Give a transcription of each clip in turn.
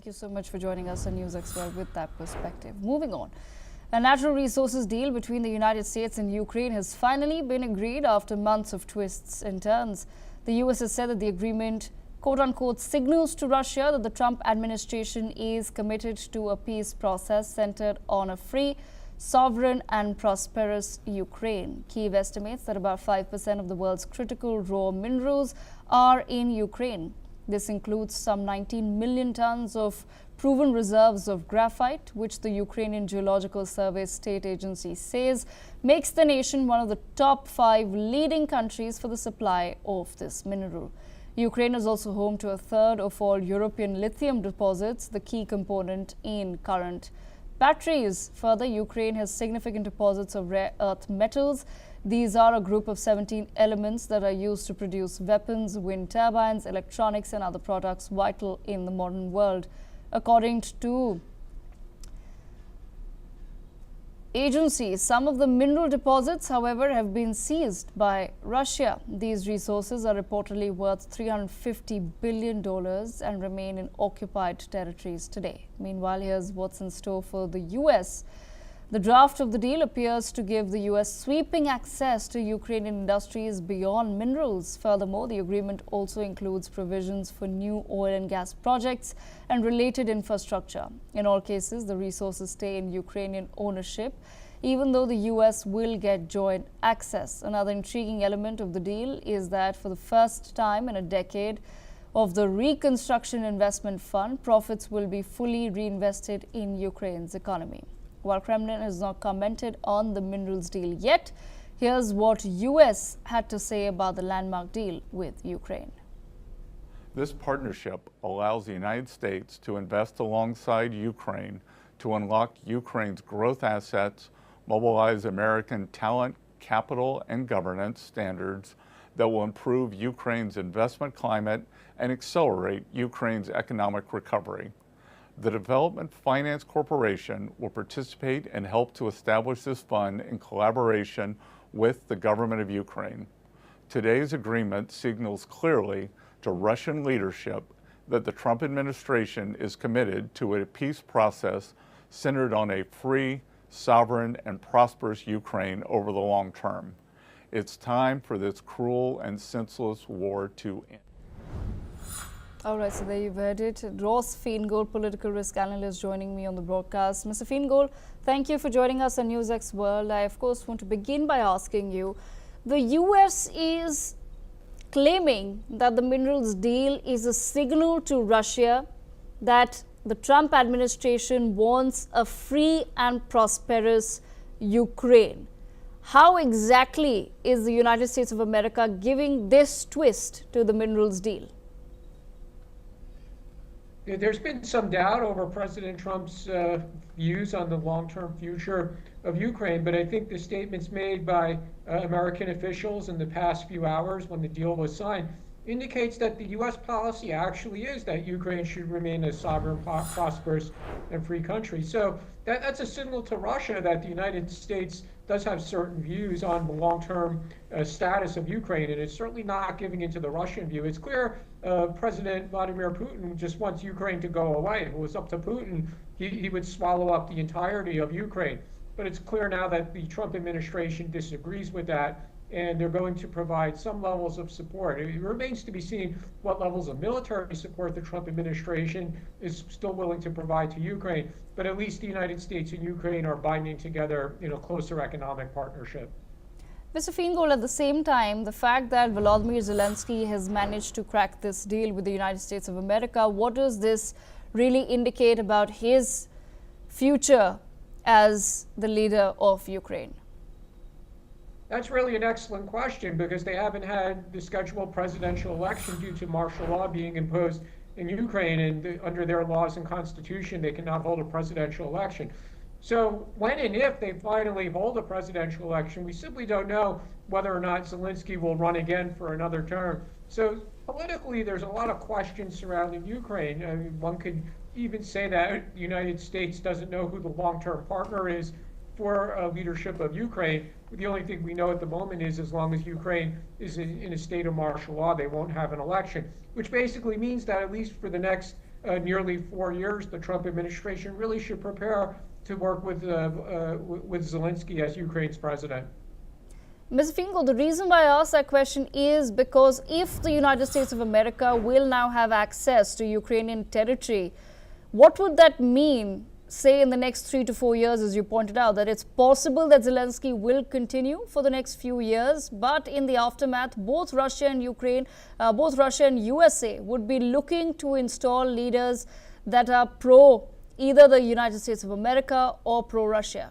Thank you so much for joining us on NewsX World with that perspective. Moving on. A natural resources deal between the United States and Ukraine has finally been agreed after months of twists and turns. The U.S. has said that the agreement, quote-unquote, signals to Russia that the Trump administration is committed to a peace process centered on a free, sovereign and prosperous Ukraine. Kyiv estimates that about 5% of the world's critical raw minerals are in Ukraine. This includes some 19 million tons of proven reserves of graphite, which the Ukrainian Geological Survey state agency says makes the nation one of the top 5 leading countries for the supply of this mineral. Ukraine is also home to a third of all European lithium deposits, the key component in current batteries. Further, Ukraine has significant deposits of rare earth metals. These are a group of 17 elements that are used to produce weapons, wind turbines, electronics and other products vital in the modern world. According to agencies, some of the mineral deposits, however, have been seized by Russia. These resources are reportedly worth $350 billion and remain in occupied territories today. Meanwhile, here's what's in store for the U.S. The draft of the deal appears to give the U.S. sweeping access to Ukrainian industries beyond minerals. Furthermore, the agreement also includes provisions for new oil and gas projects and related infrastructure. In all cases, the resources stay in Ukrainian ownership, even though the U.S. will get joint access. Another intriguing element of the deal is that for the first time in a decade of the Reconstruction Investment Fund, profits will be fully reinvested in Ukraine's economy. While Kremlin has not commented on the minerals deal yet, here's what U.S. had to say about the landmark deal with Ukraine. This partnership allows the United States to invest alongside Ukraine to unlock Ukraine's growth assets, mobilize American talent, capital, and governance standards that will improve Ukraine's investment climate and accelerate Ukraine's economic recovery. The Development Finance Corporation will participate and help to establish this fund in collaboration with the government of Ukraine. Today's agreement signals clearly to Russian leadership that the Trump administration is committed to a peace process centered on a free, sovereign, and prosperous Ukraine over the long term. It's time for this cruel and senseless war to end. All right, so there you've heard it. Ross Feingold, political risk analyst, joining me on the broadcast. Mr. Feingold, thank you for joining us on NewsX World. I, of course, want to begin by asking you, the U.S. is claiming that the minerals deal is a signal to Russia that the Trump administration wants a free and prosperous Ukraine. How exactly is the United States of America giving this twist to the minerals deal? There's been some doubt over President Trump's views on the long-term future of Ukraine, but I think the statements made by American officials in the past few hours when the deal was signed indicates that the U.S. policy actually is that Ukraine should remain a sovereign, prosperous, and free country. So that's a signal to Russia that the United States does have certain views on the long-term status of Ukraine, and it's certainly not giving into the Russian view. It's clear President Vladimir Putin just wants Ukraine to go away. If it was up to Putin, he would swallow up the entirety of Ukraine. But it's clear now that the Trump administration disagrees with that, and they're going to provide some levels of support. It remains to be seen what levels of military support the Trump administration is still willing to provide to Ukraine, but at least the United States and Ukraine are binding together in a closer economic partnership. Mr. Feingold, at the same time, the fact that Volodymyr Zelensky has managed to crack this deal with the United States of America, what does this really indicate about his future as the leader of Ukraine? That's really an excellent question, because they haven't had the scheduled presidential election due to martial law being imposed in Ukraine, and under their laws and constitution, they cannot hold a presidential election. So when and if they finally hold a presidential election, we simply don't know whether or not Zelensky will run again for another term. So politically, there's a lot of questions surrounding Ukraine. I mean, one could even say that the United States doesn't know who the long-term partner is for leadership of Ukraine. The only thing we know at the moment is as long as Ukraine is in a state of martial law, they won't have an election, which basically means that at least for the next nearly 4 years, the Trump administration really should prepare to work with Zelensky as Ukraine's president. Mr. Finkel, the reason why I asked that question is because if the United States of America will now have access to Ukrainian territory, what would that mean, say, in the next 3 to 4 years, as you pointed out, that it's possible that Zelensky will continue for the next few years, but in the aftermath, both Russia and Ukraine, both Russia and USA would be looking to install leaders that are pro either the United States of America or pro-Russia?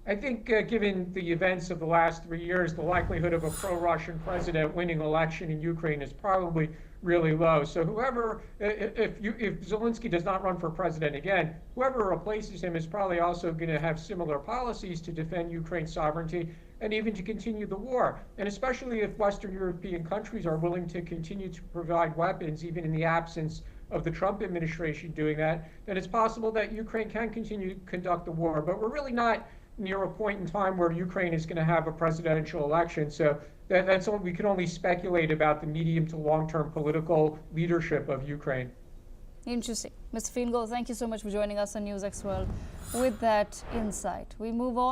I think given the events of the last 3 years, the likelihood of a pro-Russian president winning election in Ukraine is probably really low. So whoever, if Zelensky does not run for president again, whoever replaces him is probably also going to have similar policies to defend Ukraine's sovereignty and even to continue the war. And especially if Western European countries are willing to continue to provide weapons, even in the absence of the Trump administration doing that, then it's possible that Ukraine can continue to conduct the war. But we're really not near a point in time where Ukraine is going to have a presidential election. So that's all, we can only speculate about the medium to long-term political leadership of Ukraine. Interesting. Mr. Finkel, thank you so much for joining us on NewsX World with that insight. We move on.